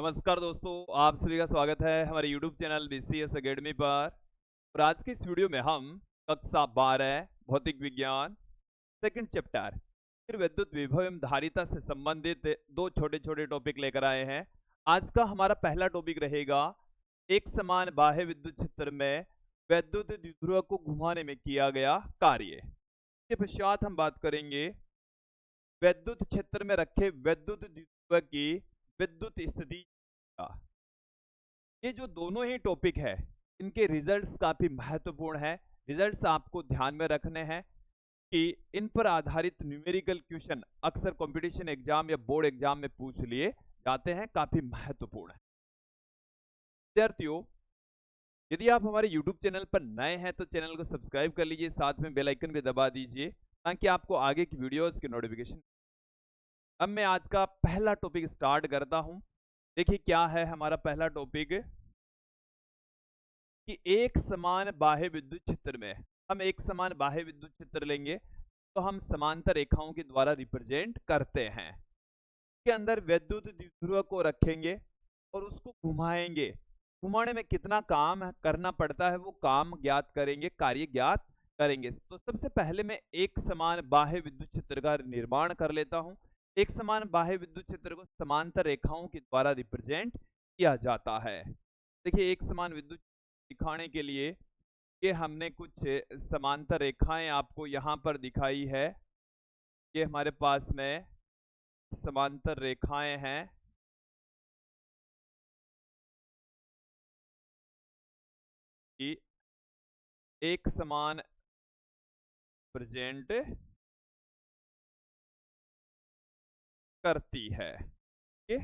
नमस्कार दोस्तों, आप सभी का स्वागत है हमारे YouTube चैनल BCS एकेडमी पर। और आज की इस वीडियो में हम कक्षा 12 भौतिक विज्ञान सेकंड चैप्टर फिर विद्युत विभव एवं धारिता से संबंधित दो छोटे छोटे टॉपिक लेकर आए हैं। आज का हमारा पहला टॉपिक रहेगा एक समान बाह्य विद्युत क्षेत्र में वैद्युत द्विध्रुव को घुमाने में किया गया कार्य। इसके पश्चात हम बात करेंगे वैद्युत क्षेत्र में रखे वैद्युत द्विध्रुव की विद्युत स्थिति का। ये जो दोनों ही टॉपिक है इनके रिजल्ट्स काफी महत्वपूर्ण है। रिजल्ट्स आपको ध्यान में रखने हैं कि इन पर आधारित न्यूमेरिकल क्वेश्चन अक्सर कंपटीशन एग्जाम या बोर्ड एग्जाम में पूछ लिए जाते हैं, काफी महत्वपूर्ण है। विद्यार्थियों, यदि आप हमारे YouTube चैनल पर नए हैं तो चैनल को सब्सक्राइब कर लीजिए, साथ में बेल आइकन भी दबा दीजिए ताकि आपको आगे की वीडियोस की नोटिफिकेशन। अब मैं आज का पहला टॉपिक स्टार्ट करता हूं। देखिए क्या है हमारा पहला टॉपिक कि एक समान बाह्य विद्युत क्षेत्र में हम एक समान बाह्य विद्युत क्षेत्र लेंगे तो हम समांतर रेखाओं के द्वारा रिप्रेजेंट करते हैं। के अंदर विद्युत द्विध्रुव को रखेंगे और उसको घुमाएंगे। घुमाने में कितना काम करना पड़ता है वो काम ज्ञात करेंगे, कार्य ज्ञात करेंगे। तो सबसे पहले मैं एक समान बाह्य विद्युत क्षेत्र का निर्माण कर लेता हूं। एक समान बाह्य विद्युत क्षेत्र को समांतर रेखाओं के द्वारा रिप्रेजेंट किया जाता है। देखिए एक समान विद्युत दिखाने के लिए ये हमने कुछ समांतर रेखाएं आपको यहाँ पर दिखाई है। ये हमारे पास में समांतर रेखाएं हैं। कि एक समान प्रेजेंट करती है। ये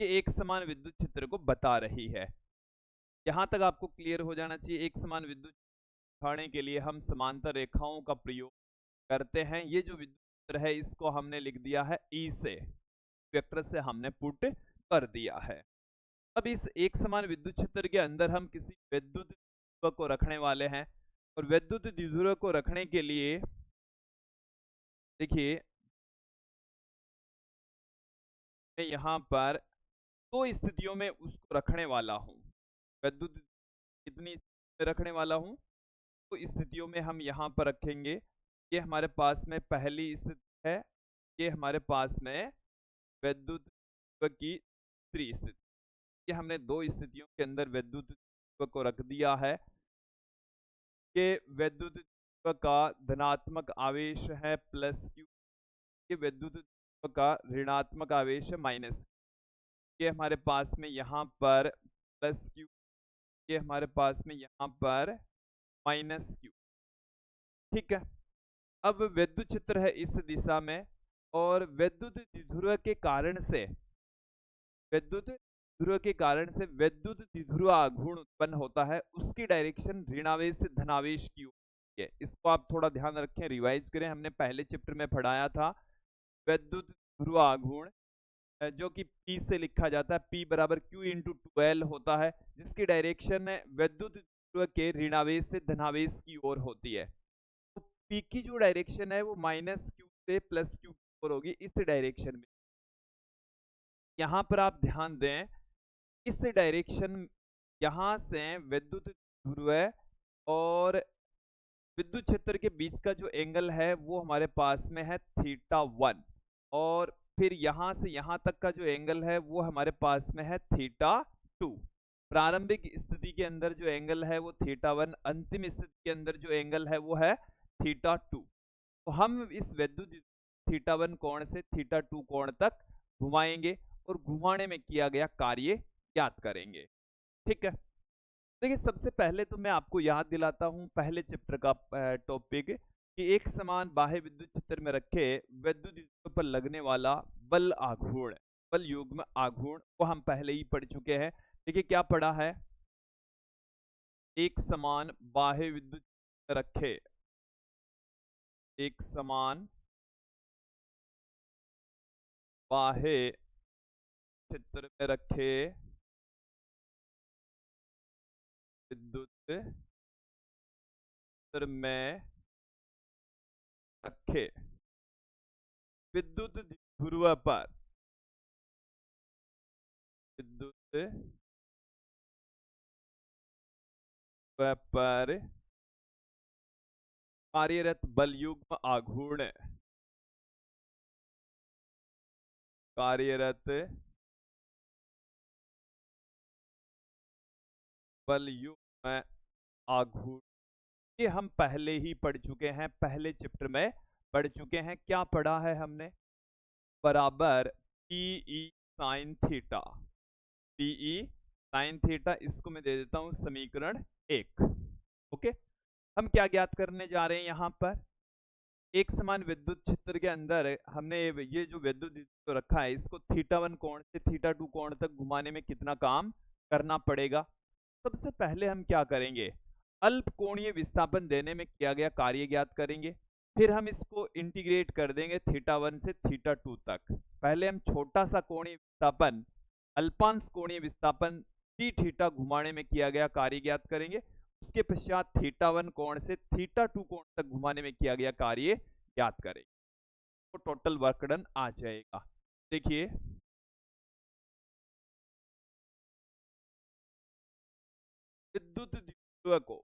एक समान विद्युत क्षेत्र को बता रही है। यहां तक आपको क्लियर हो जाना चाहिए। एक समान विद्युत दिखाने के लिए हम समांतर रेखाओं का प्रयोग करते हैं। ये जो विद्युत क्षेत्र है इसको हमने लिख दिया है ई से, वेक्टर से हमने पुट कर दिया है। अब इस एक समान विद्युत क्षेत्र के अंदर हम किसी विद्युत द्विध्रुव को रखने वाले हैं और विद्युत द्विध्रुव को रखने के लिए देखिए मैं यहाँ पर दो स्थितियों में उसको रखने वाला हूँ। विद्युत कितनी स्थिति में रखने वाला हूँ? तो स्थितियों में हम यहाँ पर रखेंगे। ये हमारे पास में पहली स्थिति है, ये हमारे पास में विद्युत की दूसरी स्थिति। ये हमने दो स्थितियों के अंदर विद्युत को रख दिया है। ये विद्युत का धनात्मक आवेश है प्लस क्यू, ये विद्युत का ऋणात्मक आवेश है माइनस। ये हमारे पास में यहाँ पर प्लस क्यू, ये हमारे पास में यहाँ पर माइनस क्यू। ठीक है। अब विद्युत क्षेत्र है इस दिशा में और विद्युत द्विध्रुव के कारण से विद्युत ध्रुव के कारण से विद्युत द्विध्रुव आघूर्ण उत्पन्न होता है। उसकी डायरेक्शन ऋणावेश से धनावेश की ओर है। इसको आप थोड़ा ध्यान रखें, रिवाइज करें। हमने पहले चैप्टर में पढ़ाया था विद्युत ध्रुव आघूर्ण जो कि P से लिखा जाता है, P बराबर Q इंटू 2L होता है, जिसकी डायरेक्शन विद्युत ध्रुव के ऋणावेश से धनावेश की ओर होती है। तो P की जो डायरेक्शन है वो माइनस Q से प्लस Q की ओर होगी, इस डायरेक्शन में। यहाँ पर आप ध्यान दें, इस डायरेक्शन यहाँ से विद्युत ध्रुव और विद्युत क्षेत्र के बीच का जो एंगल है वो हमारे पास में है θ1 और फिर यहाँ से यहाँ तक का जो एंगल है वो हमारे पास में है θ2। प्रारंभिक स्थिति के अंदर जो एंगल है वो θ1, अंतिम स्थिति के अंदर जो एंगल है वो है θ2। तो हम इस विद्युत θ1 कोण से θ2 कोण तक घुमाएंगे और घुमाने में किया गया कार्य ज्ञात करेंगे। ठीक है। देखिए सबसे पहले तो मैं आपको याद दिलाता हूं पहले चैप्टर का टॉपिक कि एक समान बाह्य विद्युत क्षेत्र में रखे विद्युत द्विध्रुव पर लगने वाला बल आघूर्ण, बल युग्म आघूर्ण को हम पहले ही पढ़ चुके हैं। देखिए क्या पढ़ा है, एक समान बाह्य विद्युत रखे, एक समान बाह्य क्षेत्र में रखे विद्युत क्षेत्र में रखे विद्युत ध्रुव पर विद्युत पर कार्यरत बल युग्म आघूर्ण, कार्यरत बल युग्म आघूर्ण, ये हम पहले ही पढ़ चुके हैं, पहले चैप्टर में पढ़ चुके हैं। क्या पढ़ा है हमने? बराबर P E sine theta, P E sine theta, इसको मैं दे देता हूं समीकरण 1। ओके, हम क्या ज्ञात करने जा रहे हैं यहां पर? एक समान विद्युत क्षेत्र के अंदर हमने ये जो विद्युत तो रखा है, इसको थीटा 1 कोण से थीटा 2 कोण तक घुमाने में कितना काम करना पड़ेगा। सबसे पहले हम क्या करेंगे? अल्प कोणीय विस्थापन देने में किया गया कार्य ज्ञात करेंगे, फिर हम इसको इंटीग्रेट कर देंगे थीटा 1 से थीटा 2 तक। पहले हम छोटा सा कोणीय विस्थापन, अल्पांश कोणीय विस्थापन डी थीटा घुमाने में किया गया कार्य ज्ञात करेंगे, उसके पश्चात थीटा 1 कोण से थीटा 2 कोण तक घुमाने में किया गया कार्य ज्ञात करेंगे, तो टोटल वर्क डन आ जाएगा। देखिए विद्युत द्विध्रुव को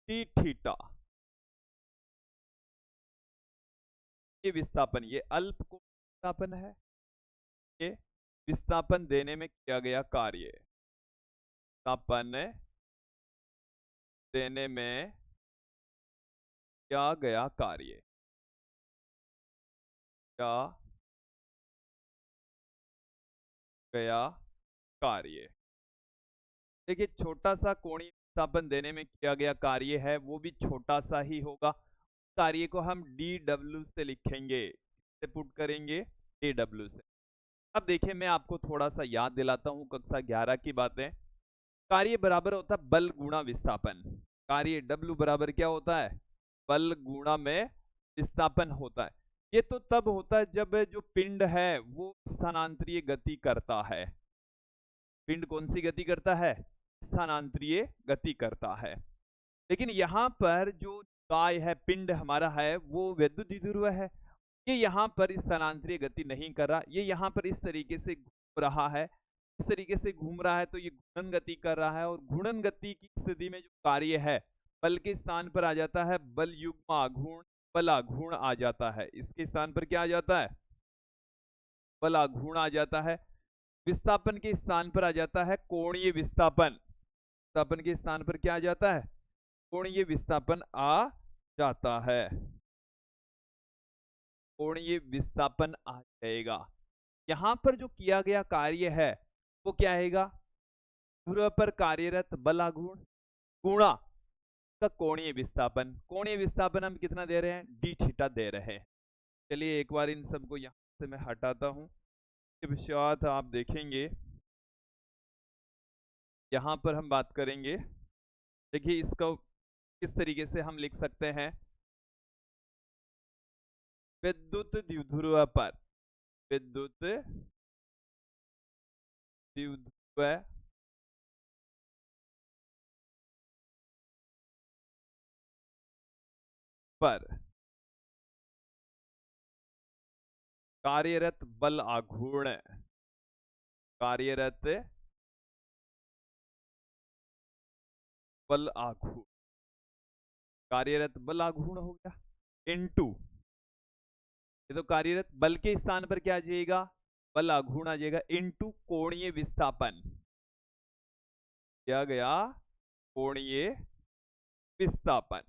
डी थीटा, ये विस्थापन, ये अल्प कोण विस्थापन है, ये विस्थापन देने में किया गया कार्य, विस्थापन देने में किया गया कार्य, क्या गया कार्य। देखिए छोटा सा कोणीय विस्थापन देने में किया गया कार्य है, वो भी छोटा सा ही होगा। कार्य को हम डी डब्ल्यू से लिखेंगे, से पुट करेंगे डी डब्ल्यू से। अब देखिए मैं आपको थोड़ा सा याद दिलाता हूं कक्षा 11 की बातें। कार्य बराबर होता है बल गुणा विस्थापन, कार्य डब्ल्यू बराबर क्या होता है? बल गुणा में विस्थापन होता है। ये तो तब होता है जब जो पिंड है वो स्थानांतरीय गति करता है। पिंड कौन सी गति करता है? स्थानांतरीय गति करता है। लेकिन यहाँ पर जो काय है, पिंड हमारा है, वो विद्युत द्विध्रुव है, ये यहाँ पर स्थानांतरीय गति नहीं कर रहा, ये यहाँ पर इस तरीके से घूम रहा है, इस तरीके से घूम रहा है, तो ये घूर्णन गति कर रहा है। और घूर्णन गति की स्थिति में जो कार्य है बल के स्थान पर आ जाता है बल युग्म आघूर्ण, बल आघूर्ण आ जाता है। इसके स्थान पर क्या आ जाता है? बल आघूर्ण आ जाता है। विस्थापन के स्थान पर आ जाता है कोणीय विस्थापन, विस्थापन के स्थान पर क्या आ जाता है? कोणीय विस्थापन आ जाता है, कोणीय विस्थापन आ जाएगा। यहां पर जो किया गया कार्य है वो क्या आएगा? ध्रुव पर कार्यरत बल आघूर्ण गुणा का कोणीय विस्थापन। कोणीय विस्थापन हम कितना दे रहे हैं? डी थीटा दे रहे हैं। चलिए एक बार इन सबको यहां से मैं हटाता हूं, इसके पश्चात आप देखेंगे यहां पर हम बात करेंगे। देखिए इसका किस तरीके से हम लिख सकते हैं? विद्युत द्विध्रुव पर, विद्युत द्विध्रुव पर कार्यरत बल आघूर्ण, कार्यरत बल आघूर्ण, कार्यरत बल आघूर्ण हो गया इनटू, ये तो कार्यरत बल के स्थान पर क्या आ जाएगा? बल आघूर्ण आ जाएगा, इनटू कोणीय विस्थापन, क्या गया? कोणीय विस्थापन,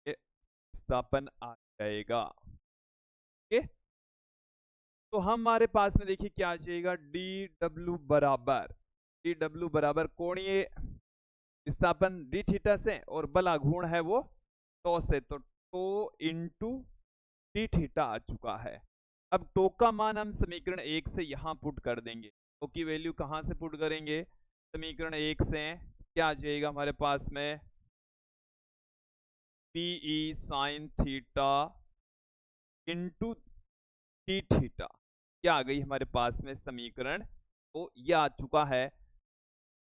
विस्थापन आ जाएगा। ओके, तो हमारे पास में देखिए क्या आ जाएगा? डी डब्ल्यू बराबर, डी डब्ल्यू बराबर कोणीय विस्थापन डी थीटा से और बल आघूर्ण है वो टो से, तो टो इंटू डी थीटा आ चुका है। अब टो का मान हम समीकरण 1 से यहां पुट कर देंगे। टो की वैल्यू कहां से पुट करेंगे? समीकरण 1 से क्या आ जाएगा हमारे पास में? P E sine theta into d theta, क्या आ गई हमारे पास में समीकरण? तो यह आ चुका है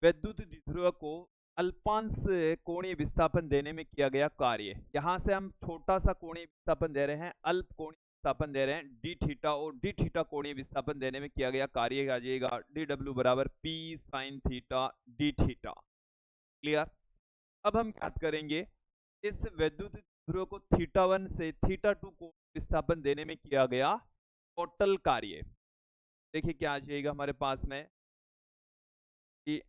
विद्युत द्विध्रुव को अल्पांश कोणीय विस्थापन देने में किया गया कार्य। यहां से हम छोटा सा कोणीय विस्थापन दे रहे हैं, अल्प कोणीय विस्थापन दे रहे हैं डी थीटा, और डी थीटा कोणीय विस्थापन देने में किया गया कार्य आ जाएगा डी डब्ल्यू बराबर P sign theta d theta. Clear. अब हम बात करेंगे इस वैद्युत ध्रुव को थीटा 1 से थीटा 2 को विस्थापन देने में किया गया टोटल कार्य। देखिए क्या आ जाएगा हमारे पास में कि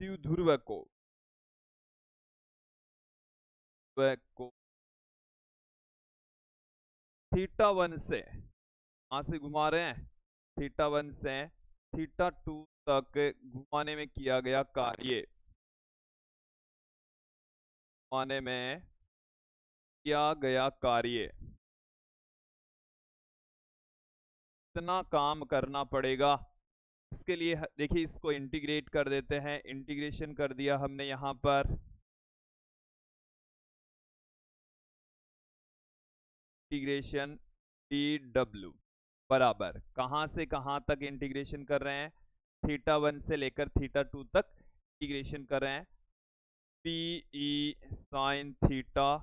ध्रुव को थीटा 1 से, कहां से घुमा रहे हैं, थीटा 1 से थीटा 2 तक घुमाने में किया गया कार्य, घुमाने में किया गया कार्य, इतना काम करना पड़ेगा। इसके लिए देखिए इसको इंटीग्रेट कर देते हैं, इंटीग्रेशन कर दिया हमने यहां पर, इंटीग्रेशन डी डब्ल्यू बराबर कहां से कहां तक इंटीग्रेशन कर रहे हैं, थीटा 1 से लेकर थीटा 2 तक इंटीग्रेशन कर रहे हैं, P E sine theta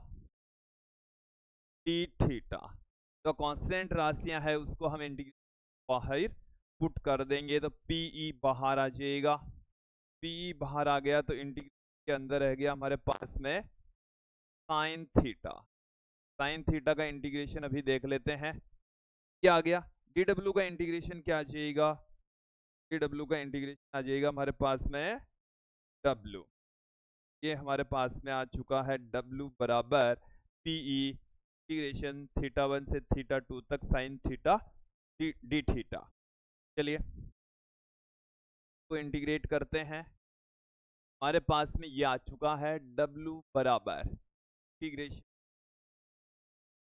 d theta. तो कांस्टेंट राशियां है उसको हम इंटीग्रेशन बाहर पुट कर देंगे, तो पी ई बाहर आ जाएगा, पी ई बाहर आ गया तो इंटीग्रेशन के अंदर रह गया हमारे पास में साइन थीटा। साइन थीटा का इंटीग्रेशन अभी देख लेते हैं क्या आ गया, डी डब्ल्यू का इंटीग्रेशन क्या आ जाएगा, डी डब्ल्यू का इंटीग्रेशन आ जाएगा हमारे पास में डब्ल्यू, ये हमारे पास में आ चुका है डब्ल्यू बराबर पीई इंटीग्रेशन थीटा 1 से थीटा 2 तक साइन थीटा डी थीटा। चलिए तो इंटीग्रेट करते हैं, हमारे पास में ये आ चुका है डब्ल्यू बराबर इंटीग्रेशन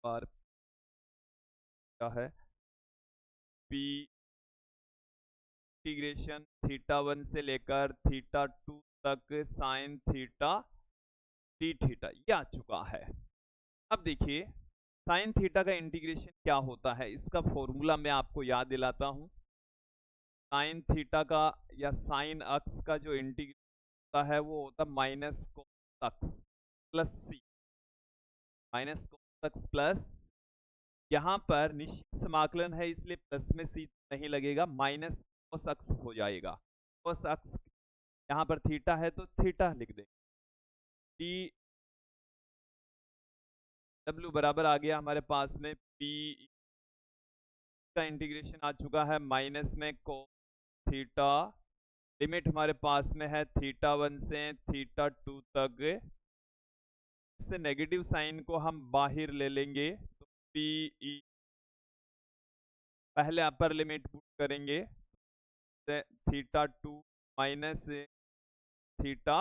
पर क्या है पी इंटीग्रेशन थीटा 1 से लेकर थीटा 2 तक साइन थीटा डी थीटा, ये आ चुका है। अब देखिए साइन थीटा का इंटीग्रेशन क्या होता है, इसका फॉर्मूला मैं आपको याद दिलाता हूं। साइन थीटा का या साइन अक्स का जो इंटीग्रेशन होता है वो होता है माइनस कोस अक्स प्लस सी, माइनस कोस अक्स प्लस, यहाँ पर निश्चित समाकलन है इसलिए प्लस में सी नहीं लगेगा, माइनस कोस अक्स हो जाएगा, कोस अक्स यहाँ पर थीटा है तो थीटा लिख देंगे, डी डब्ल्यू बराबर आ गया हमारे पास में पी का इंटीग्रेशन आ चुका है माइनस में कोस थीटा, लिमिट हमारे पास में है थीटा 1 से थीटा 2 तक, इससे नेगेटिव साइन को हम बाहर ले लेंगे तो पी ई पहले अपर लिमिट पुट करेंगे थीटा 2 माइनस थीटा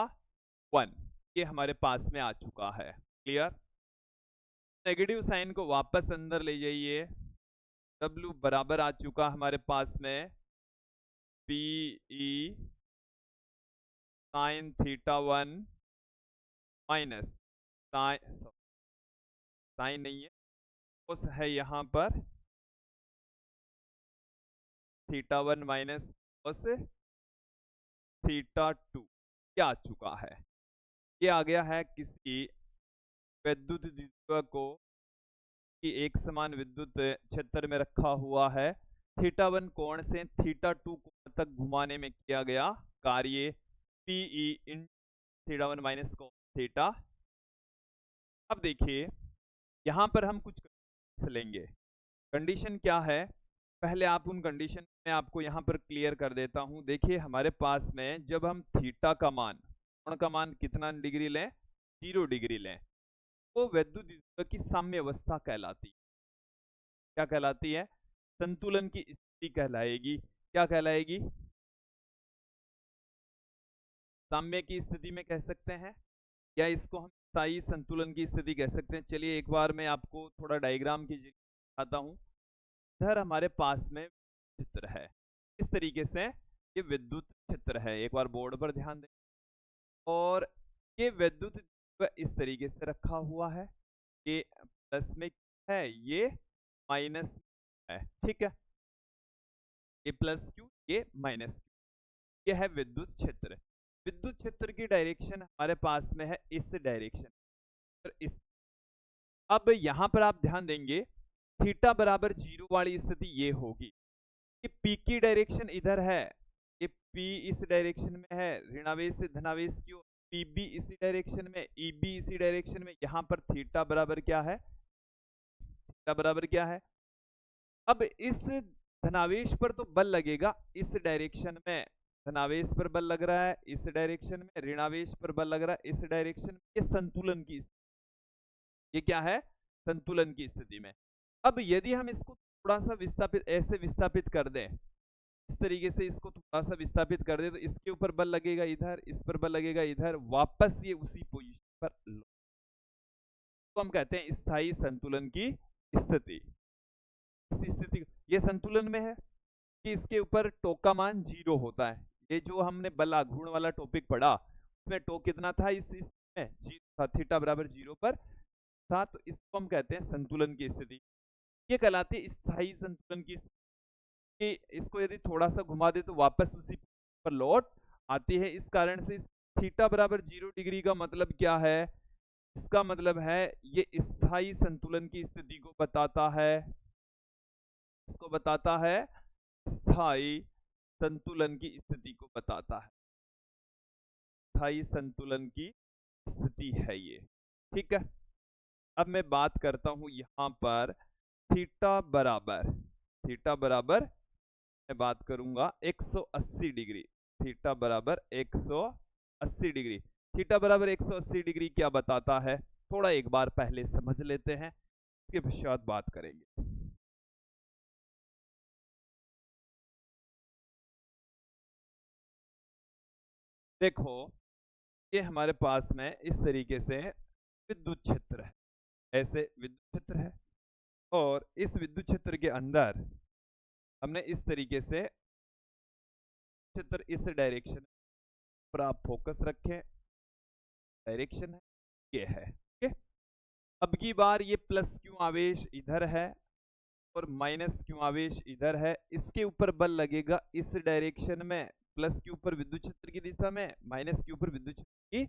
1, ये हमारे पास में आ चुका है। क्लियर। नेगेटिव साइन को वापस अंदर ले जाइए, डब्ल्यू बराबर आ चुका हमारे पास में P E sine theta 1 minus sine नहीं है उस है यहाँ पर थीटा 1 माइनस उस थीटा 2, क्या आ चुका है, ये आ गया है किसी विद्युत द्विध्रुव को कि एक समान विद्युत क्षेत्र में रखा हुआ है, थीटा 1 कोण से थीटा 2 कोण तक घुमाने में किया गया कार्य पीई इन थीटा 1 माइनस कोस थीटा। अब देखिए यहां पर हम कुछ कंडीशन लेंगे, कंडीशन क्या है, पहले आप उन कंडीशन में आपको यहां पर क्लियर कर देता हूं। देखिए हमारे पास में जब हम थीटा का मान, कोण का मान कितना डिग्री लें, 0 डिग्री लें, वो विद्युत द्विध्रुव की साम्य अवस्था कहलाती है। क्या कहलाती है, संतुलन की स्थिति कहलाएगी। क्या कहलाएगी, साम्य की स्थिति में कह सकते हैं, या इसको हम स्थायी संतुलन की स्थिति कह सकते हैं। चलिए एक बार मैं आपको थोड़ा डायग्राम की दिखाता हूं। इधर हमारे पास में चित्र है, इस तरीके से ये विद्युत चित्र है, एक बार बोर्ड पर ध्यान दें, और ये विद्युत इस तरीके से रखा हुआ है, ये प्लस में है ये माइनस है, ठीक है, ये प्लस क्यू ये माइनस क्यू, ये है विद्युत क्षेत्र। विद्युत क्षेत्र की डायरेक्शन हमारे पास में है इस डायरेक्शन पर इस। अब यहां पर आप ध्यान देंगे थीटा बराबर 0 वाली स्थिति ये होगी कि पी की डायरेक्शन इधर है, ये पी इस डायरेक्शन में है, ऋणावेश से धनावेश की ओर, पी बी इसी डायरेक्शन में, ई बी इसी डायरेक्शन में। यहां पर थीटा बराबर क्या है, थीटा बराबर क्या है। अब इस धनावेश पर तो बल लगेगा इस डायरेक्शन में, धनावेश पर बल लग रहा है इस डायरेक्शन में, ऋणावेश पर बल लग रहा है इस डायरेक्शन में। ये संतुलन की, ये क्या है, संतुलन की स्थिति में। अब यदि हम इसको थोड़ा सा विस्थापित, ऐसे विस्थापित कर दें, इस तरीके से इसको थोड़ा सा विस्थापित कर दे तो इसके ऊपर बल लगेगा इधर, इस पर बल लगेगा इधर, वापस ये उसी पोजीशन पर तो हम कहते हैं स्थायी संतुलन की स्थिति। इस स्थिति, ये संतुलन में है कि इसके ऊपर टो का मान 0 होता है। ये जो हमने बल आघूर्ण वाला टॉपिक पढ़ा उसमें टो कितना था, इस में 0 था, थीटा बराबर 0 पर था, तो इसको हम कहते हैं संतुलन की स्थिति। ये कहलाती है स्थायी संतुलन की स्थिति। इसको यदि थोड़ा सा घुमा दे तो वापस उसी पर लौट आती है। इस कारण से थीटा बराबर 0 डिग्री का मतलब क्या है, इसका मतलब है ये स्थायी संतुलन की स्थिति को बताता है, इसको बताता है स्थायी संतुलन की स्थिति को बताता है, स्थायी संतुलन की स्थिति है ये, ठीक है। अब मैं बात करता हूं यहां पर थीटा बराबर, थीटा बराबर मैं बात करूंगा 180 डिग्री, थीटा बराबर 180 डिग्री। थीटा बराबर 180 डिग्री क्या बताता है, थोड़ा एक बार पहले समझ लेते हैं, उसके पश्चात बात करेंगे। देखो ये हमारे पास में इस तरीके से विद्युत क्षेत्र है, ऐसे विद्युत क्षेत्र है, और इस विद्युत क्षेत्र के अंदर हमने इस तरीके से क्षेत्र इस डायरेक्शन पर आप फोकस रखें, डायरेक्शन है ये है, ठीक है। अब की बार ये प्लस क्यू आवेश इधर है और माइनस क्यू आवेश इधर है, इसके ऊपर बल लगेगा इस डायरेक्शन में, प्लस के ऊपर विद्युत क्षेत्र की दिशा में, माइनस के ऊपर विद्युत क्षेत्र की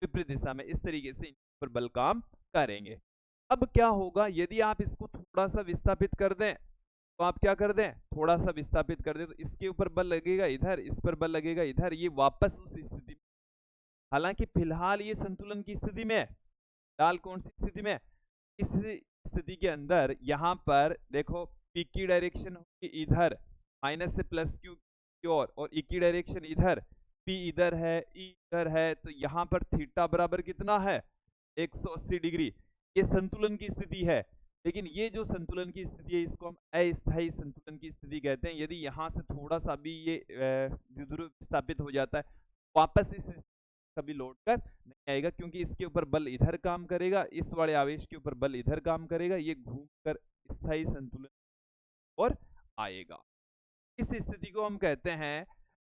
विपरीत दिशा में, इस तरीके से इन पर बल काम करेंगे। अब क्या होगा यदि आप इसको थोड़ा सा विस्थापित कर दें, तो आप क्या कर दें, थोड़ा सा विस्थापित कर दें तो इसके ऊपर बल लगेगा इधर, इस पर बल लगेगा इधर, ये वापस उस स्थिति में, हालांकि फिलहाल ये संतुलन की स्थिति में, फिलहाल कौन सी स्थिति में, इस स्थिति के अंदर यहां पर देखो पी की डायरेक्शन होगी इधर माइनस से प्लस क्यू की ओर, और ई की डायरेक्शन इधर, पी इधर है, ई इधर है, तो यहां पर थीटा बराबर कितना है 180 डिग्री। ये संतुलन की स्थिति है, लेकिन ये जो संतुलन की स्थिति है इसको हम अस्थायी संतुलन की स्थिति कहते हैं। यदि यहाँ से थोड़ा सा भी ये विस्थापित हो जाता है, वापस इस कभी लौट कर नहीं आएगा, क्योंकि इसके ऊपर बल इधर काम करेगा, इस वाले आवेश के ऊपर बल इधर काम करेगा, ये घूमकर स्थायी संतुलन और आएगा। इस स्थिति को हम कहते हैं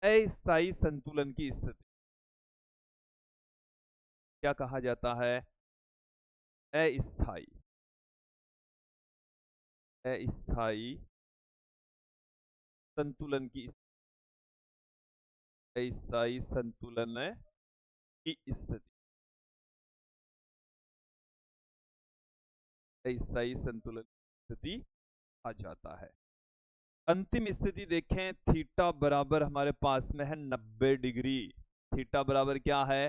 अस्थायी संतुलन की स्थिति। क्या कहा जाता है, अस्थायी, अस्थायी संतुलन की, अस्थायी संतुलन की स्थिति, अस्थायी संतुलन की स्थिति आ जाता है। अंतिम स्थिति देखें, थीटा बराबर हमारे पास में है 90 डिग्री, थीटा बराबर क्या है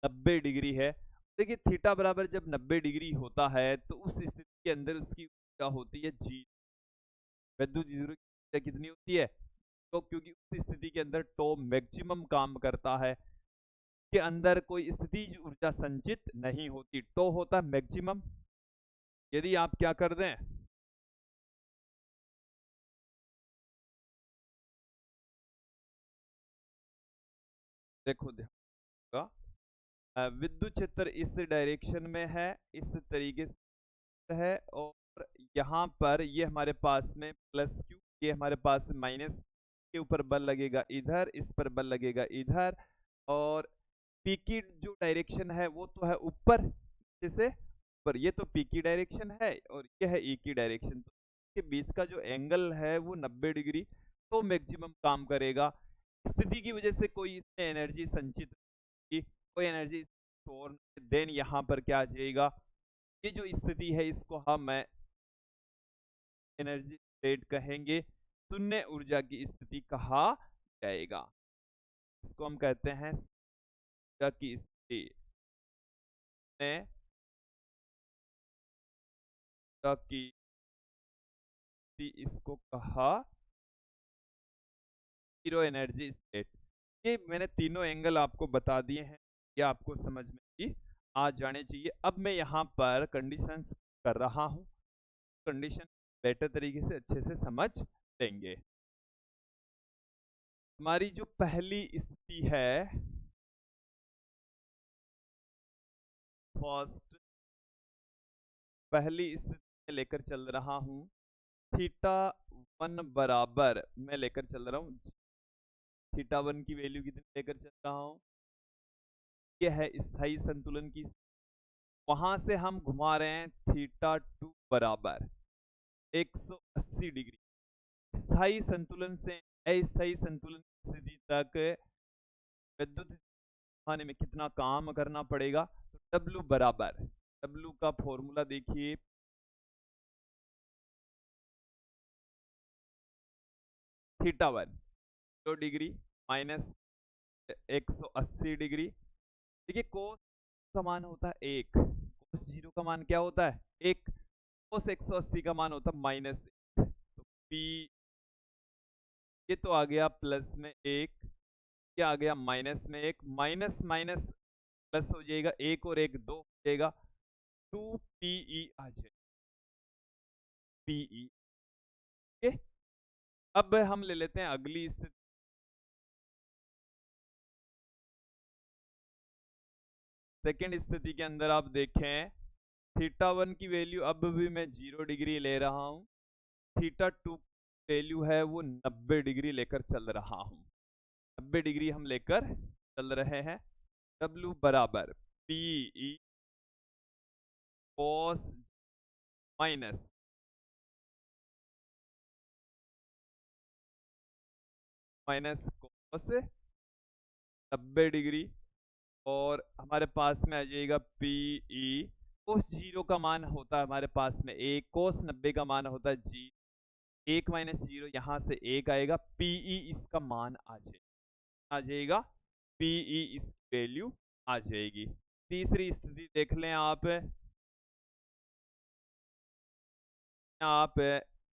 90 डिग्री है। देखिए थीटा बराबर जब 90 डिग्री होता है तो उस स्थिति के अंदर उसकी ऊर्जा होती है जी, विद्युत ऊर्जा कितनी होती है तो, क्योंकि उस स्थिति के अंदर टो मैक्सिमम काम करता है, के अंदर कोई स्थितिज ऊर्जा संचित नहीं होती, टो होता है मैक्सिमम। यदि आप क्या कर दें, देखो विद्युत क्षेत्र इस डायरेक्शन में है, इस तरीके से है, और यहाँ पर ये हमारे पास में प्लस क्यू, ये हमारे पास माइनस के ऊपर बल लगेगा इधर, इस पर बल लगेगा इधर, और पी की जो डायरेक्शन है वो तो है ऊपर, जैसे ऊपर, ये तो पी की डायरेक्शन है और ये है ई की डायरेक्शन, तो के बीच का जो एंगल है वो 90 डिग्री तो मैक्सिमम काम करेगा। स्थिति की वजह से कोई इसमें एनर्जी संचित की, कोई एनर्जी स्टोर, देन यहाँ पर क्या आ जाएगा, ये जो स्थिति है इसको हम एनर्जी स्टेट कहेंगे, शून्य ऊर्जा की स्थिति कहा जाएगा। इसको हम कहते हैं ऊर्जा की स्थिति में की, इसको कहा जीरो एनर्जी स्टेट। ये मैंने तीनों एंगल आपको बता दिए हैं, ये आपको समझ में भी आ जाने चाहिए। अब मैं यहाँ पर कंडीशंस कर रहा हूँ, कंडीशन बेटर तरीके से अच्छे से समझ लेंगे। हमारी जो पहली स्थिति है, फर्स्ट पहली स्थिति में लेकर चल रहा हूँ, θ1 बराबर मैं लेकर चल रहा हूँ, θ1 की वैल्यू कितनी लेकर चल रहा हूँ, यह है स्थायी संतुलन की। वहां से हम घुमा रहे हैं θ2 बराबर 180 डिग्री। स्थायी संतुलन से अस्थायी संतुलन की स्थिति तक विद्युत घुमाने में कितना काम करना पड़ेगा, तो W बराबर, W का फॉर्मूला देखिए, θ1 0 डिग्री माइनस 180 डिग्री। देखिए कोस का मान होता है 1, कोस 0 का मान क्या होता है 1, कोस 180 का मान होता है -1। तो P ये तो आ गया प्लस में 1, ये आ गया माइनस में 1, माइनस माइनस प्लस हो जाएगा, 1 और 1 2 हो जाएगा, 2PE आ जाएगा, PE। ओके, अब हम ले लेते हैं अगली स्थिति। सेकेंड स्थिति के अंदर आप देखें, θ1 की वैल्यू अब भी मैं 0 डिग्री ले रहा हूं, θ2 वैल्यू है वो 90 डिग्री लेकर चल रहा हूं, 90 डिग्री हम लेकर चल रहे हैं। W बराबर PE cos minus cos 90 degree, और हमारे पास में आ जाएगा PE कोस 0 का मान होता है हमारे पास में 1, कोस 90 का मान होता है जी, 1 माइनस 0 यहाँ से 1 आएगा, PE इसका मान आ जाएगा, PE इस वैल्यू आ जाएगी। तीसरी स्थिति देख लें आप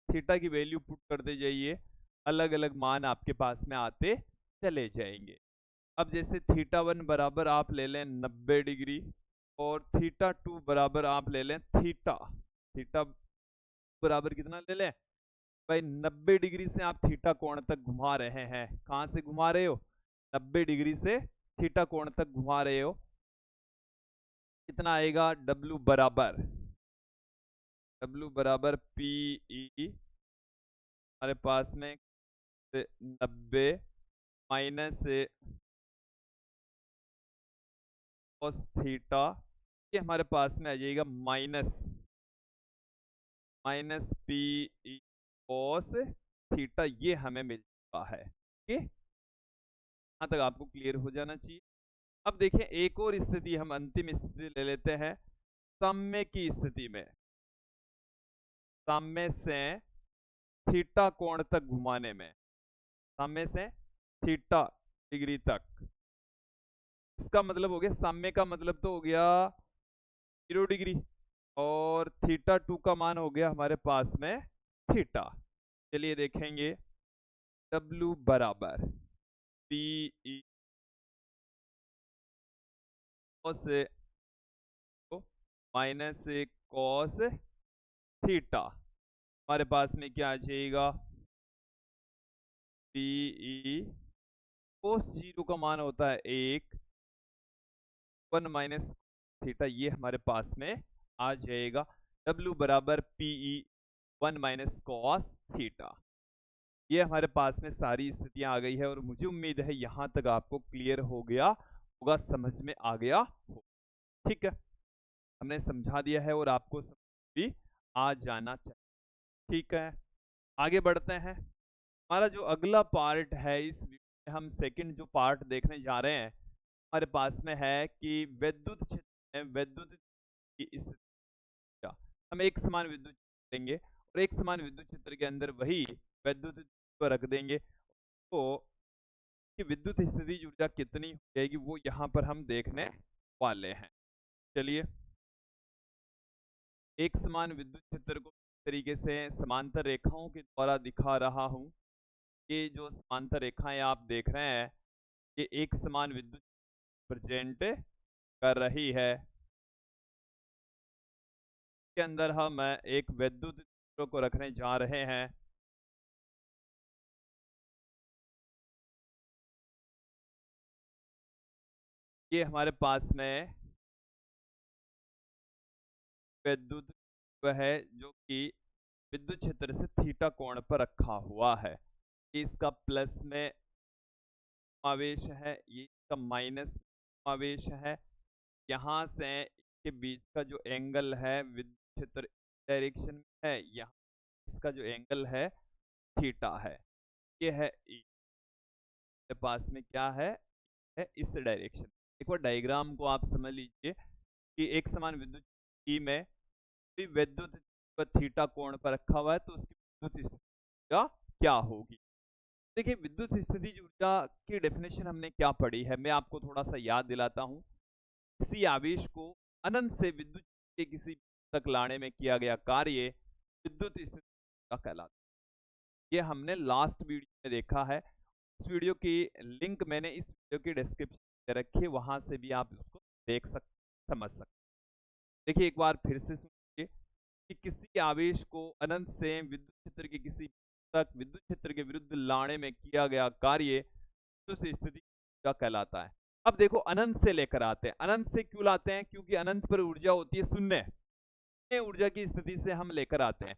थीटा की वैल्यू पुट करते जाइए, अलग अलग मान आपके पास में आते चले जाएंगे। अब जैसे θ1 बराबर आप ले लें 90 डिग्री, और θ2 बराबर आप ले लें थीटा बराबर कितना ले लें भाई, 90 डिग्री से आप थीटा कोण तक घुमा रहे हैं। कहां से घुमा रहे हो, 90 डिग्री से थीटा कोण तक घुमा रहे हो। कितना आएगा, W बराबर PE हमारे पास में 90 माइनस cos थीटा, ये हमारे पास में आ जाएगा माइनस PE cos थीटा, ये हमें मिल चुका है। ठीक, यहाँ तक आपको क्लियर हो जाना चाहिए। अब देखें एक और स्थिति, हम अंतिम स्थिति ले लेते हैं, साम्य की स्थिति में, साम्य से थीटा कोण तक घुमाने में, साम्य से थीटा डिग्री तक, इसका मतलब हो गया, साम्य का मतलब तो हो गया 0 डिग्री, और θ2 का मान हो गया हमारे पास में थीटा। चलिए देखेंगे, W बराबर PE cos minus cos theta, हमारे पास में क्या आ जाएगा, PE cos 0 का मान होता है 1 माइनस थीटा, ये हमारे पास में आ जाएगा। W बराबर PE 1 माइनस cos थीटा, ये हमारे पास में सारी स्थितियां आ गई है, और मुझे उम्मीद है यहां तक आपको क्लियर हो गया होगा, समझ में आ गया हो। ठीक है, हमने समझा दिया है और आपको समझ भी आ जाना चाहिए। ठीक है, आगे बढ़ते हैं। हमारा जो अगला पार्ट है इस वीडियो हम सेकंड जो पार्ट देखने जा रहे हैं, हमारे पास में है कि विद्युत क्षेत्र में विद्युत की स्थिति क्या। हम एक समान विद्युत क्षेत्र लेंगे और एक समान विद्युत क्षेत्र के अंदर वही विद्युत को रख देंगे, तो कि विद्युत स्थितिज ऊर्जा कितनी हो जाएगी वो यहाँ पर हम देखने वाले हैं। चलिए, एक समान विद्युत क्षेत्र को इस तरीके से समांतर रेखाओं के द्वारा दिखा रहा हूँ। ये जो समांतर रेखाएं आप देख रहे हैं, ये एक समान विद्युत प्रेजेंट कर रही है। के अंदर हम एक विद्युत क्षेत्र को रखने जा रहे हैं। ये हमारे पास में विद्युत है जो कि विद्युत क्षेत्र से थीटा कोण पर रखा हुआ है। इसका प्लस में आवेश है, ये इसका माइनस आवेश है। यहाँ से के बीच का जो एंगल है विद्युत क्षेत्र डायरेक्शन में है, यहाँ इसका जो एंगल है थीटा है। ये है ई के पास में क्या है इस डायरेक्शन। एक बार डायग्राम को आप समझ लीजिए कि एक समान विद्युत ई में विद्युत थीटा कोण पर रखा हुआ है, तो उसकी विद्युत ऊर्जा क्या होगी। देखिए, विद्युत स्थितिज ऊर्जा की डेफिनेशन हमने क्या पढ़ी है, मैं आपको थोड़ा सा याद दिलाता हूँ। किसी आवेश को अनंत से विद्युत के किसी तक लाने में किया गया कार्य विद्युत स्थितिज ऊर्जा कहलाता है। ये हमने लास्ट वीडियो में देखा है। इस वीडियो की लिंक मैंने इस वीडियो की डिस्क्रिप्शन में रखी, वहां से भी आप उसको देख सकते, समझ सकते। देखिए, एक बार फिर से सुनिए कि किसी आवेश को अनंत से विद्युत क्षेत्र के किसी तक विद्युत क्षेत्र के विरुद्ध लाने में किया गया कार्य विद्युत स्थिति ऊर्जा कहलाता है। अब देखो, अनंत से लेकर आते हैं। अनंत से क्यों लाते हैं? क्योंकि अनंत पर ऊर्जा होती है शून्य। शून्य ऊर्जा की स्थिति से हम लेकर आते हैं।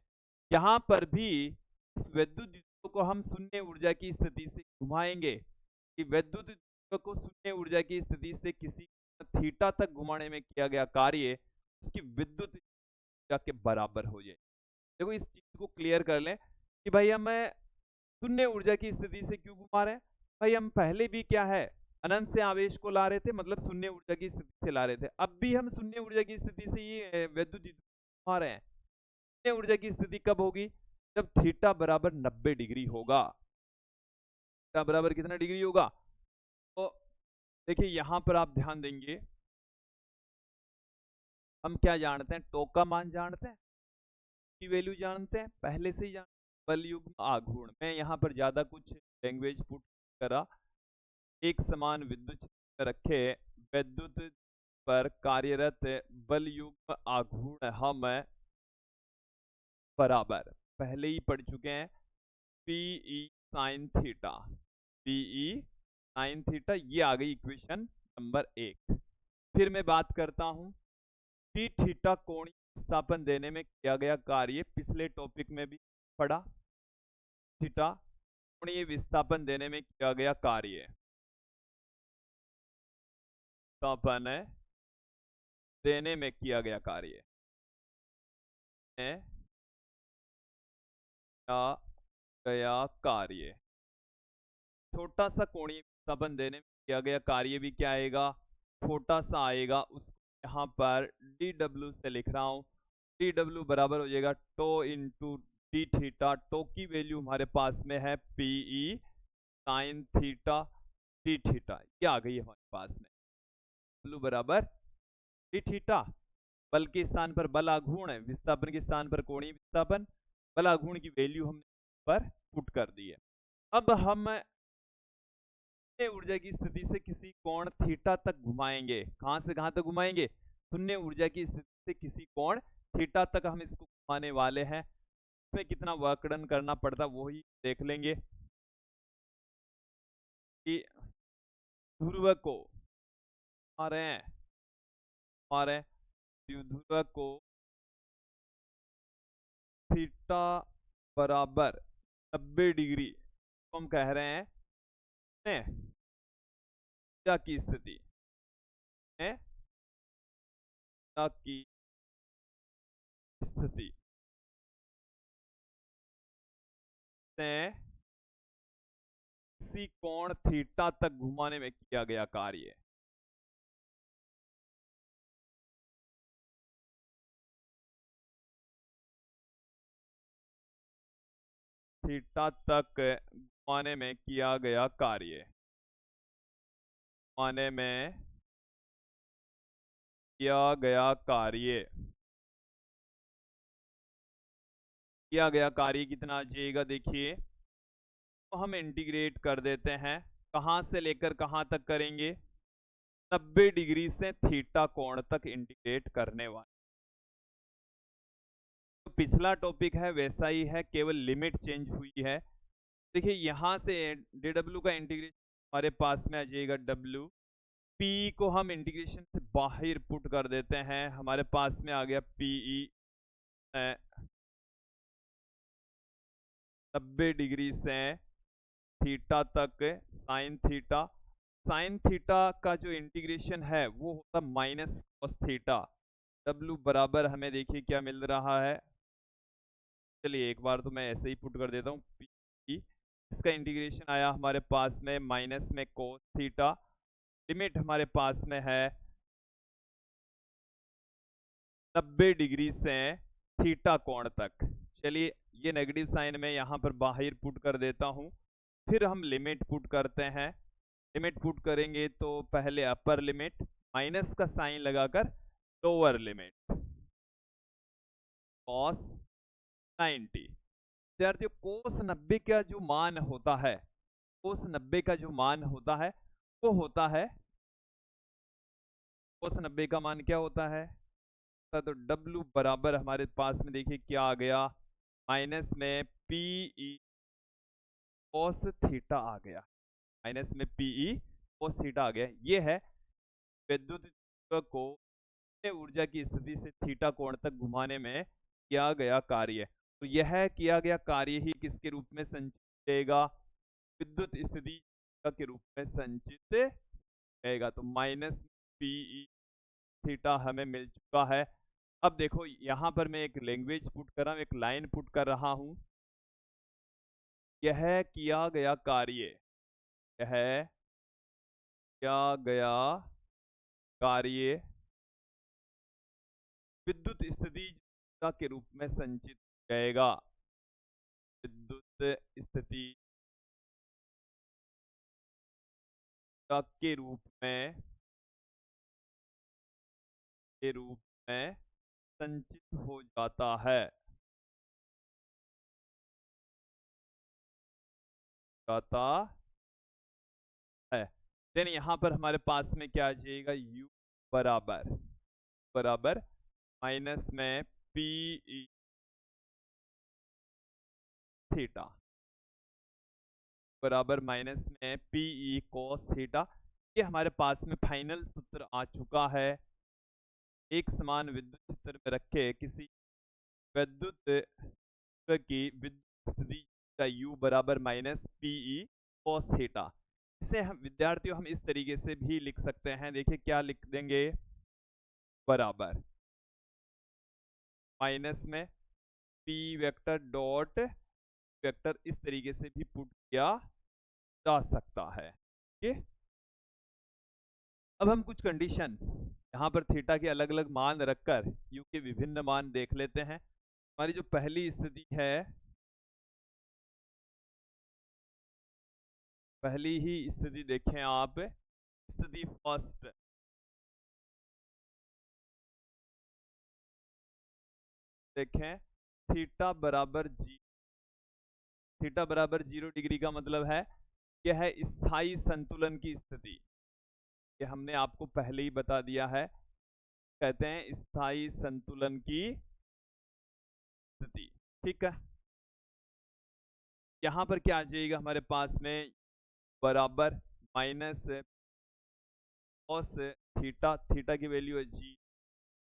यहाँ पर भी इस विद्युत द्विध्रुव को हम शून्य ऊर्जा की स्थिति से घुमाएंगे कि विद्युत द्विध्रुव को शून्य ऊर्जा की स्थिति से किसी थीटा तक घुमाने में किया गया कार्य उसकी विद्युत ऊर्जा के बराबर हो जाए। देखो, इस चीज को क्लियर कर लें कि भाई हम शून्य ऊर्जा की स्थिति से क्यों घुमा रहे हैं। भाई हम पहले भी क्या है, अनंत से आवेश को ला रहे थे, मतलब शून्य ऊर्जा की स्थिति से ला रहे थे। अब भी हम शून्य ऊर्जा की स्थिति से ये विद्युत घुमा रहे हैं। शून्य ऊर्जा की स्थिति कब होगी? जब थीटा बराबर 90 डिग्री होगा। थीटा बराबर कितना डिग्री होगा? तो देखिए, यहां पर आप ध्यान देंगे, हम क्या जानते हैं, टॉर्क का मान जानते हैं, की वैल्यू जानते हैं, पहले से ही जानते हैं, बल युग्म आघूर्ण। मैं यहाँ पर ज्यादा कुछ लैंग्वेज पुट करा। एक समान विद्युत क्षेत्र रखे विद्युत पर कार्यरत बल युग्म आघूर्ण हम बराबर पहले ही पढ़ चुके हैं, P E sine theta. P E sine theta, ये आ गई इक्वेशन नंबर 1। फिर मैं बात करता हूं डी थीटा कोणीय विस्थापन देने में किया गया कार्य। पिछले टॉपिक में भी पढ़ा, थीटा कोणीय विस्थापन देने में किया गया कार्य, विस्थापन देने में किया गया कार्य गया कार्य, छोटा सा कोणीय विस्थापन देने में किया गया कार्य भी क्या आएगा, छोटा सा आएगा। उसको यहाँ पर डी डब्ल्यू से लिख रहा हूँ। डी डब्ल्यू बराबर हो जाएगा tau into d theta. Tau की वैल्यू हमारे पास में है P E sine theta d theta, ये आ गई है हमारे पास में। डब्ल्यू बराबर डी थीटा, बल के स्थान पर बल आघूर्ण है, विस्थापन के स्थान पर कोणीय विस्थापन। बल आघूर्ण की वैल्यू हमने पर पुट कर दी है। अब हम ऊर्जा की स्थिति से किसी कोण थीटा तक घुमाएंगे। कहां से कहां तक घुमाएंगे? शून्य ऊर्जा की स्थिति से किसी कोण थीटा तक हम इसको घुमाने वाले हैं। इसमें कितना वर्कडन करना पड़ता वो ही देख लेंगे कि ध्रुव को हमारे ध्रुव को थीटा बराबर 90 डिग्री तो हम कह रहे हैं ऊर्जा की स्थिति है, की स्थिति से किसी कोण थीटा तक घुमाने में किया गया कार्य। थीटा तक घुमाने में किया गया कार्य। घुमाने में किया गया कार्य। किया गया कार्य कितना आ जाएगा देखिए, तो हम इंटीग्रेट कर देते हैं। कहां से लेकर कहां तक करेंगे? 90 डिग्री से थीटा कोण तक इंटीग्रेट करने वाले। तो पिछला टॉपिक है वैसा ही है, केवल लिमिट चेंज हुई है। देखिए यहां से dw का इंटीग्रेशन हमारे पास में आ जाएगा w। p को हम इंटीग्रेशन से बाहर पुट कर देते हैं, हमारे पास में आ गया pe 90 डिग्री से थीटा तक साइन थीटा। साइन थीटा का जो इंटीग्रेशन है वो होता माइनस कॉस थीटा। w बराबर हमें देखिए क्या मिल रहा है। चलिए एक बार तो मैं ऐसे ही पुट कर देता हूँ। इसका इंटीग्रेशन आया हमारे पास में माइनस में कोस थीटा। लिमिट हमारे पास में है 90 डिग्री से थीटा कोण तक। चलिए ये नेगेटिव साइन में यहाँ पर बाहर पुट कर देता हूँ। फिर हम लिमिट पुट करते हैं। लिमिट पुट करेंगे तो पहले अपर लिमिट माइनस का साइन लगाकर लोअर लिमिट cos 90। विद्यार्थियों cos 90 का जो मान होता है, cos 90 का जो मान होता है वो होता है, cos 90 का मान क्या होता है? तो w बराबर हमारे पास में देखिए क्या आ गया, माइनस में pe cos थीटा आ गया। माइनस में pe cos थीटा आ गया। ये है विद्युत को ऊर्जा की स्थिति से थीटा कोण तक घुमाने में किया गया कार्य। तो यह किया गया कार्य ही किसके रूप में संचित रहेगा? विद्युत स्थिति के रूप में संचित रहेगा। तो माइनस पी थीटा हमें मिल चुका है। अब देखो यहां पर मैं एक लैंग्वेज पुट कर रहा हूं, एक लाइन पुट कर रहा हूं। यह किया गया कार्य, यह किया गया कार्य विद्युत स्थिति के रूप में संचित जाएगा। विद्युत स्थिति के रूप में संचित हो जाता है। देन यहां पर हमारे पास में क्या आ जाएगा, u बराबर माइनस में पी थीटा बराबर माइनस में पी कॉस थीटा। ये हमारे पास में फाइनल सूत्र आ चुका है। एक समान विद्युत क्षेत्र में रखे किसी विद्युत की विद्युत स्थिति का u बराबर माइनस पी कॉस थीटा। इसे हम विद्यार्थियों हम इस तरीके से भी लिख सकते हैं। देखिए क्या लिख देंगे, बराबर माइनस में p वेक्टर डॉट वेक्टर, इस तरीके से भी पुट किया जा सकता है। ठीक है, अब हम कुछ कंडीशंस यहाँ पर थीटा के अलग अलग मान रखकर u के विभिन्न मान देख लेते हैं। हमारी जो पहली स्थिति है, पहली ही स्थिति देखें आप, स्थिति फर्स्ट, देखें थीटा बराबर 0 डिग्री का मतलब है यह है स्थायी संतुलन की स्थिति। ये हमने आपको पहले ही बता दिया है, कहते हैं स्थायी संतुलन की स्थिति। ठीक है, यहां पर क्या आ जाएगा हमारे पास में, बराबर माइनस कॉस थीटा, थीटा की वैल्यू है g,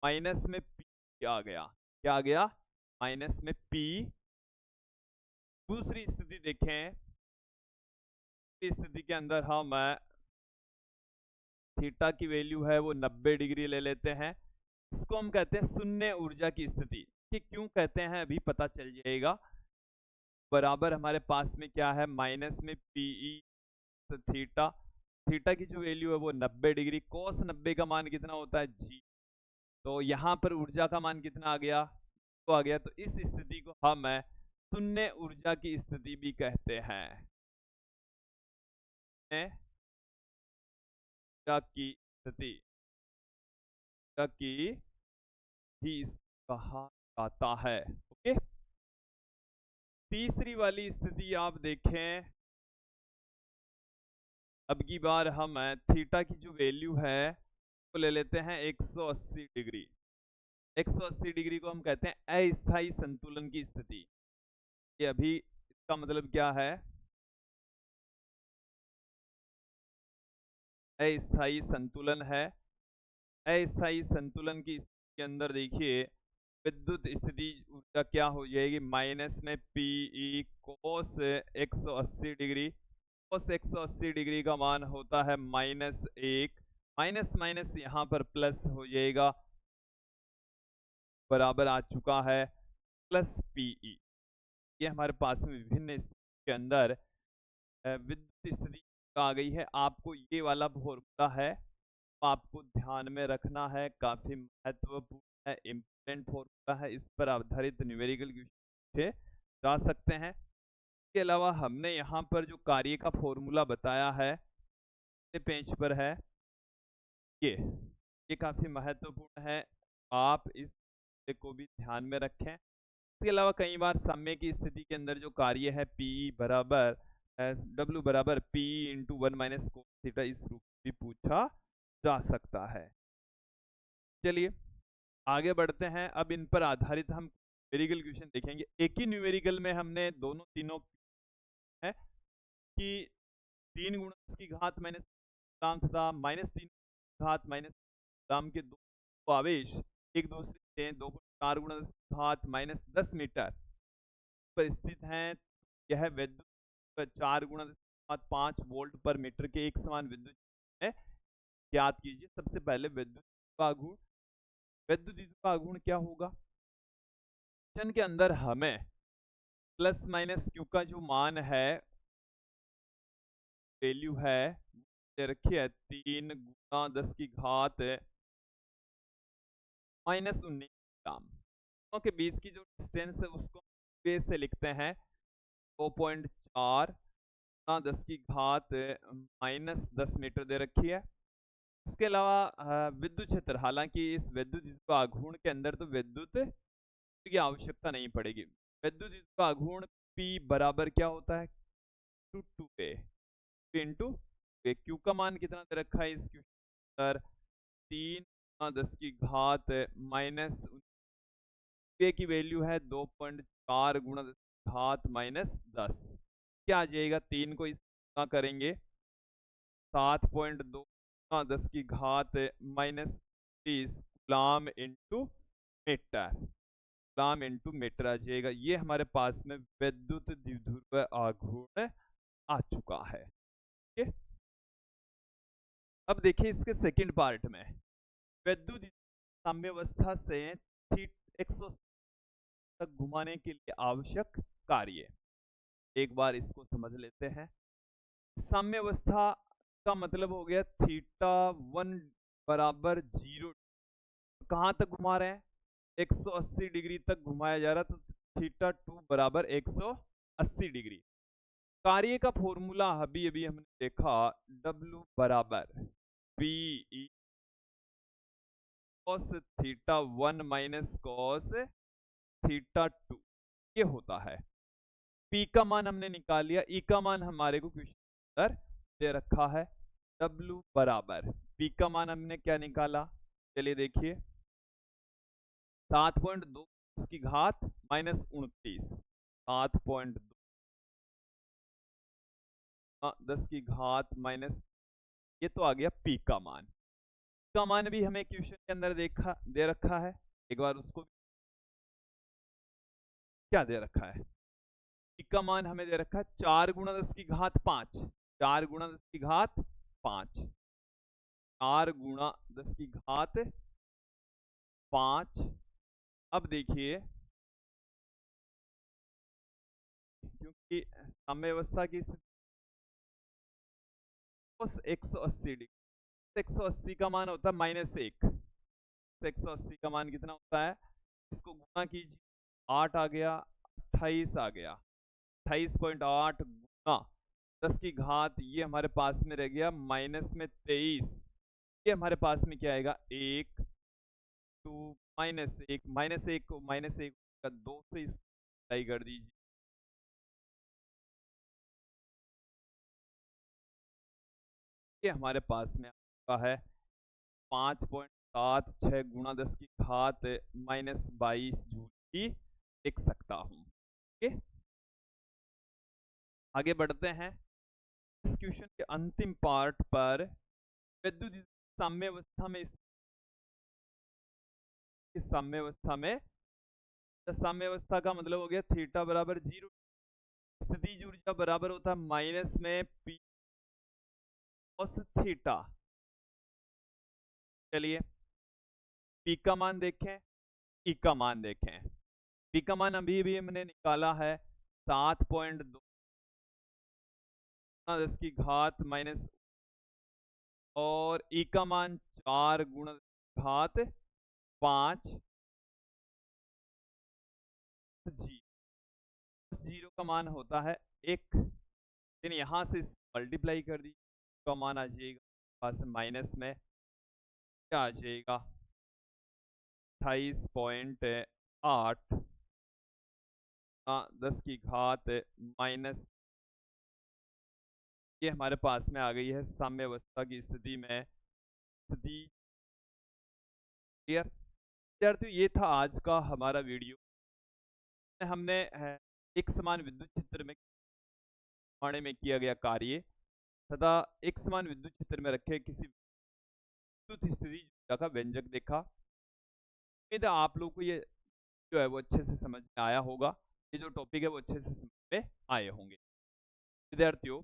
माइनस में p आ गया, क्या आ गया, माइनस में p। दूसरी स्थिति देखें, इस स्थिति के अंदर हम थीटा की वैल्यू है वो 90 डिग्री ले लेते हैं। इसको हम कहते हैं शून्य ऊर्जा की स्थिति। ठीक, क्यों कहते हैं अभी पता चल जाएगा। बराबर हमारे पास में क्या है, माइनस में पीई थीटा, थीटा की जो वैल्यू है वो 90 डिग्री, cos 90 का मान कितना होता है जी। तो यहाँ पर ऊर्जा का मान कितना आ गया, तो आ गया। तो इस स्थिति को हम शून्य ऊर्जा की स्थिति भी कहते हैं, ऊर्जा की स्थिति, ऊर्जा की भी कहा जाता है। ओके, तीसरी वाली स्थिति आप देखें, अब की बार हम थीटा की जो वैल्यू है वो ले लेते हैं 180 डिग्री। 180 डिग्री को हम कहते हैं अस्थायी संतुलन की स्थिति। ये अभी इसका मतलब क्या है, अस्थायी संतुलन है। अस्थायी संतुलन की स्थिति के अंदर देखिए विद्युत स्थिति ऊर्जा क्या हो जाएगी, माइनस में पी कोस 180 डिग्री। कोस 180 डिग्री का मान होता है -1, माइनस माइनस यहाँ पर प्लस हो जाएगा, बराबर आ चुका है प्लस पीई। ये हमारे पास में विभिन्न स्थिति के अंदर विद्युत स्थिति आ गई है। आपको ये वाला फॉर्मूला है तो आपको ध्यान में रखना है, काफी महत्वपूर्ण है, इम्पोर्टेंट फॉर्मूला है। इस पर आधारित न्यूमेरिकल क्वेश्चन पूछे जा सकते हैं। इसके अलावा हमने यहाँ पर जो कार्य का फॉर्मूला बताया है पेज पर है, ये काफी महत्वपूर्ण है, आप इस को भी ध्यान में रखें। इसके अलावा कई बार साम्य की स्थिति के अंदर जो कार्य है पी बराबर W बराबर P into 1 minus cos theta, इस रूप में भी पूछा जा सकता है। चलिए आगे बढ़ते हैं। अब इन पर आधारित हम न्यूमेरिकल क्वेश्चन देखेंगे। एक ही न्यूमेरिकल में हमने दोनों तीनों है कि 3 गुणा 10 की घात माइनस तथा -3 घात माइनस के दो आवेश एक दूसरे से 2.4 गुणा 10 की घात -10 मीटर पर स्थित हैं। यह विद्युत 4 गुणा 10 की घात 5 वोल्ट पर मीटर के एक समान विद्युत है, ज्ञात कीजिए। सबसे पहले विद्युत का गुण, विद्युत का गुण क्या होगा, क्वेश्चन के अंदर हमें प्लस माइनस क्यू का जो मान है वैल्यू है दे रखी है 3 गुणा 10 की घात -19 ग्राम के बीच की जो डिस्टेंस है उसको बेस से लिखते हैं 2.4 गुणा 10 की घात -10 मीटर दे रखी है। इसके अलावा विद्युत क्षेत्र, हालांकि इस विद्युत आघूर्ण के अंदर तो विद्युत की आवश्यकता नहीं पड़ेगी। विद्युत का आघूर्ण P बराबर क्या होता है, 2A इंटू क्यू का मान कितना दे रखा है इस क्वेश्चन 3 10 की घात माइनस की वैल्यू है 2.4 गुणा 10 की घात -10, क्या आ जाएगा, 3 को इस करेंगे 7.2 10 की घात -30 coulomb into metre, coulomb into metre आ जाएगा। ये हमारे पास में विद्युत द्विध्रुव आघूर्ण आ चुका है। ठीक है, अब देखिए इसके सेकंड पार्ट में विद्युत साम्यावस्था से 180 तक घुमाने के लिए आवश्यक कार्य, एक बार इसको समझ लेते हैं। साम्यावस्था का मतलब हो गया θ1 बराबर 0, कहां तक घुमा रहे हैं, 180 डिग्री तक घुमाया जा रहा, तो θ2 बराबर 180 डिग्री। कार्य का फॉर्मूला अभी अभी हमने देखा, W बराबर P cos θ1 माइनस cos θ2 ये होता है। P का मान हमने निकाल लिया, E का मान हमारे को क्वेश्चन अंदर दे रखा है। W बराबर P का मान हमने क्या निकाला, चलिए देखिए 7.2 की घात -29, 7.2 10 की घात माइनस, ये तो आ गया P का मान। P का मान भी हमें क्वेश्चन के अंदर देखा दे रखा है, एक बार उसको क्या दे रखा है, P का मान हमें दे रखा है 4 गुणा 10 की घात 5, 4 गुणा 10 की घात 5, 4 गुणा 10 की घात 5। अब देखिए क्योंकि साम्यावस्था की स्थिति cos 180 डिग्री। 180 का मान होता है -1। 180 का मान कितना होता है, इसको गुना कीजिए, 8 आ गया, 28 आ गया, 28.8 गुना 10 की घात, ये हमारे पास में रह गया -23। ये हमारे पास में क्या आएगा, 1 2 -1, -1 को -1 का 2 से इसको कर दीजिए, ये हमारे पास में आपका है 5.76 गुणा 10 की घात -22 जूल की लिख सकता हूँ। ठीक है, आगे बढ़ते हैं। इस क्वेश्चन के अंतिम पार्ट पर विद्युत साम्यावस्था में, इस साम्यावस्था में, साम्यावस्था का मतलब हो गया थीटा बराबर 0, स्थितिज ऊर्जा बराबर होता है माइनस में पी cos थीटा। चलिए पी का मान देखें, ई का मान देखें। पी का मान अभी भी हमने निकाला है 7.2 10 की घात माइनस, और ई का मान 4 गुणा घात 5 जी। जीरो का मान होता है 1, लेकिन यहाँ से मल्टीप्लाई कर दी, का मान आ जाएगा पास माइनस में क्या आ जाएगा 28.8 10 की घात माइनस, ये हमारे पास में आ गई है साम्यावस्था की स्थिति में स्थिति। क्लियर विद्यार्थियों, ये था आज का हमारा वीडियो। हमने एक समान विद्युत क्षेत्र में में किया गया कार्य तथा एक समान विद्युत क्षेत्र में रखे किसी विद्युत स्थिति का व्यंजक देखा। उम्मीद है आप लोग को ये जो है वो अच्छे से समझ में आया होगा, ये जो टॉपिक है वो अच्छे से समझ में आए होंगे। विद्यार्थियों,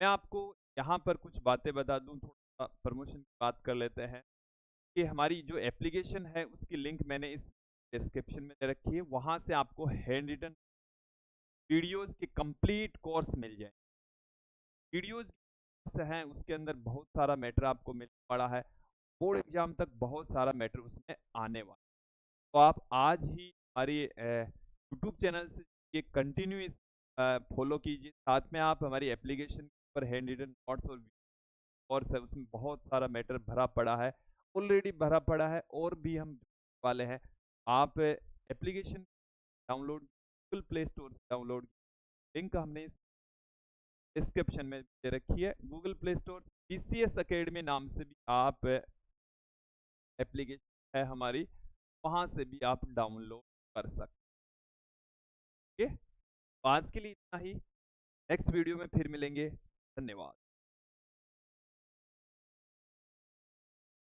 मैं आपको यहाँ पर कुछ बातें बता दूं, थोड़ा प्रमोशन की बात कर लेते हैं कि हमारी जो एप्लीकेशन है उसकी लिंक मैंने इस डिस्क्रिप्शन में दे रखी है, वहाँ से आपको हैंड रिटन वीडियोस के कंप्लीट कोर्स मिल जाए। वीडियोस हैं उसके अंदर बहुत सारा मैटर आपको मिल पड़ा है, बोर्ड एग्जाम तक बहुत सारा मैटर उसमें आने वाला। तो आप आज ही हमारी यूट्यूब चैनल से ये कंटिन्यू फॉलो कीजिए, साथ में आप हमारी एप्लीकेशन पर हैंड रिटन नोट्स और उसमें बहुत सारा मैटर भरा पड़ा है, ऑलरेडी भरा पड़ा है और भी हम वाले हैं। आप application download Google play store से डाउनलोड, लिंक हमने इस डिस्क्रिप्शन में दे रखी है। Google play store PCS academy नाम से भी आप एप्लीकेशन है हमारी, वहाँ से भी आप डाउनलोड कर सकते हैं। आज के लिए इतना ही, नेक्स्ट वीडियो में फिर मिलेंगे। धन्यवाद।